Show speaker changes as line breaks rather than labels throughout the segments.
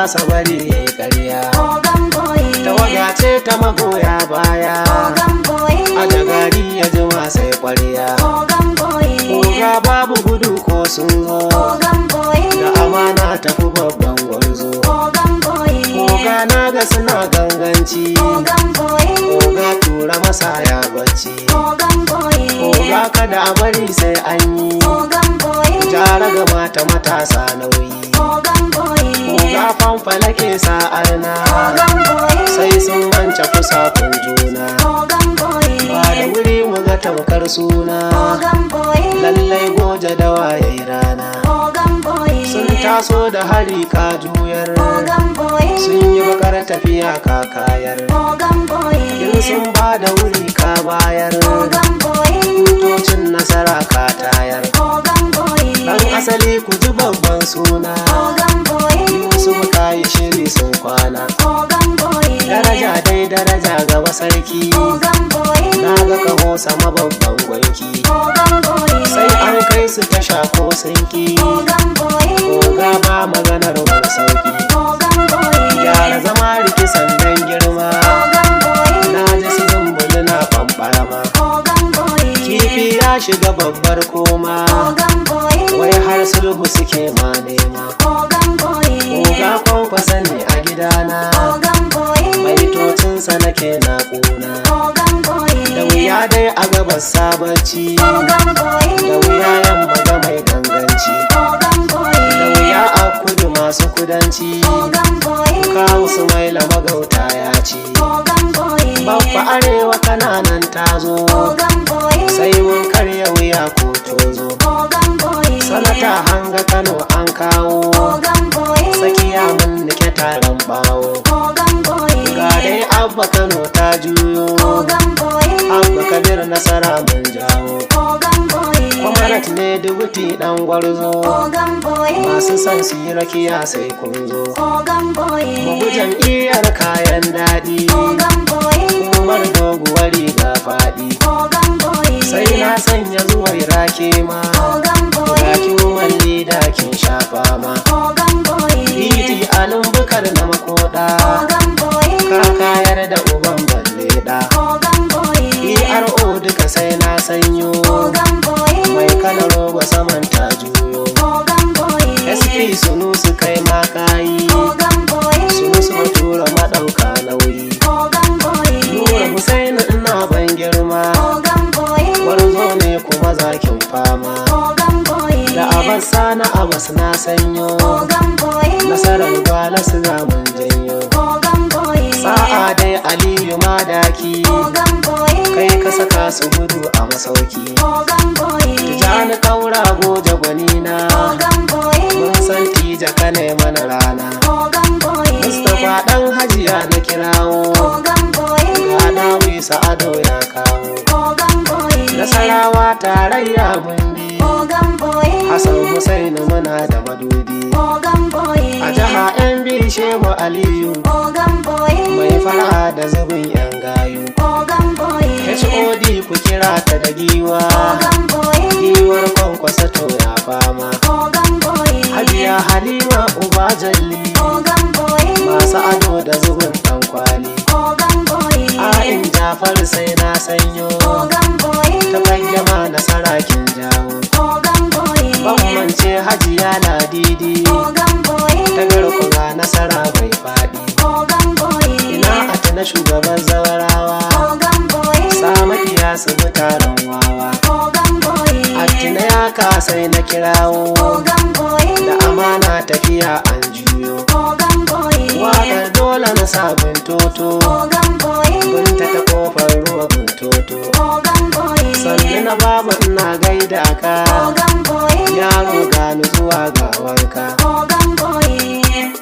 kasa bari yayi ƙarya.
Ogan boy.
Tawaga ce ta magoya baya.
Ogan boy.
A jagari ya jima sai ƙwarya.
Ogan boy.
Oga babu gudu ko sun zo.
Ogan boy.
Da amana tafi babban gwarzo.
Ogan boy.
Oga na ga suna ganganci.
Ogan boy.
Oga tura masa ya bacci.
Ogan boy.
Oga kada a bari sai an yi.
Ogan boy.
Jara ga mata matasa nauyi.
Ogan boy.
Oga fanfala ke sa'arna.
Ogan boy.
Sai sun mance kusakun juna.
Ogan boy.
Ba da wuri mu ga tamkar suna.
Ogan boy.
Lallai goje da waye rana.
Ogan boy.
Sun taso da hari ka juyar.
Ogan boy.
Sun yi bakar tafiya ka kayar.
Ogan boy.
In sun ba da wuri ka bayar.
Ogan boy.
Tutocin nasara ka tayar.
Ogan boy.
Dan asali ku ji babban suna.
Ogan boy.
Su ka yi shiri sun kwana.
Ogan boy.
Daraja dai daraja gaba sarki.
Ogan boy.
Na ga kaho sama babban gwanki.
Ogan boy.
Sai an kai su tasha ko sinki.
Ogan boy.
Oga ba maganar wani sauki.
Ogan boy.
Gyara zama riki sandan girma.
Ogan boy.
Na ji su zumbuli na famfarama.
Ogan boy.
Kifi ya shiga babbar koma.
Ogan boy.
Wai har sulhu suke ma nema.
Ogan boy.
Oga kwankwasa ne a gidana.
Ogan boy.
Baitocinsa nake na kuna.
Ogan boy.
Da wuya dai a gabas sabacci.
Ogan boy.
Da wuya yamma ga mai ganganci.
Ogan boy.
Da wuya a kudu masu kudanci.
Ogan boy.
Kawu su maila magauta ya ci.
Ogan boy.
Babba arewa kananan tazo.
Ogan boy.
Sai mun karya wuya ko tozo.
Ogan boy.
Sanata hanga Kano an kawo.
Ogan boy.
Tsakiya mun nike taron bawo.
Ogan boy.
Ga dai abba Kano ta juyo.
Ogan boy.
Abba Kabir nasara mun jawo.
Ogan boy.
Kwamarat ne dubuti dan gwarzo.
Ogan boy.
Masu son su yi rakiya sai kun zo.
Ogan boy.
Mu jam'iyyar kayan daɗi.
Ogan boy.
Umar doguwar riga faɗi.
Ogan boy.
Sai na sanya zuwar rake ma.
Ogan boy.
Rakin malli da kin shafa ma.
Ogan boy.
Titi alin bukar na makoda.
Ogan boy.
Ka kayar da uban balle da.
Ogan boy.
PRO duka sai na sanyo.
Ogan boy.
Mai kana roba saman ta juyo.
Ogan boy.
SP sunu su kai makayi.
Ogan boy.
Sunu su tura madauka nauyi.
Ogan boy.
Nura Husainu ina ban girma.
Ogan boy.
Gwarzo ne kuma zakin fama.
Ogan boy.
Da abasa na abas na sanyo.
Ogan boy.
Nasarar gwala su mun janyo.
Ogan boy.
Sa'a dai Aliyu madaki.
Ogan boy.
Kai ka saka su gudu a masauki.
Ogan boy.
Tijani kaura goje gwanina.
Ogan boy.
Mun san tija ka ne mana rana.
Ogan boy.
Mustapha dan hajiya na kirawo.
Ogan boy.
Ga dawi sa'ado ya kawo.
Ogan boy.
Nasarawa tarayya mun bi.
Ogan boy.
Hassan Husainu muna da madubi.
Ogan boy.
A jiha MB Shehu Aliyu.
Ogan boy.
Mai fara da zubin yan gayu.
Ogan boy.
HOD ku kira ta da giwa.
Ogan boy.
Giwar kwankwasa to ya fama.
Ogan boy.
Hajiya Halima Uba Jalli.
Ogan boy.
Masu ado da zubin dan kwali.
Ogan boy.
A'in Jafar sai na sanyo.
Ogan boy.
Ta fayyama nasara kin jawo.
Ogan boy.
Bambance Hajiya Ladidi.
Ogan boy.
Ta garku ga nasara bai faɗi.
Ogan boy.
Ina ata na shugaban zawarawa.
Ogan boy.
Samadiya su bi taron wawa.
Ogan boy.
Attina ya kasai na kirawo.
Ogan boy.
Da amana tafiya an juyo.
Ogan boy.
Waƙar dole na sabin toto.
Ogan boy.
Binta ta kofar ruwa buntoto.
Ogan boy.
Sannu na babu ina gaida ka.
Ogan boy.
Yaro gani zuwa ga wanka.
Ogan boy.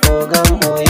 Ogan boy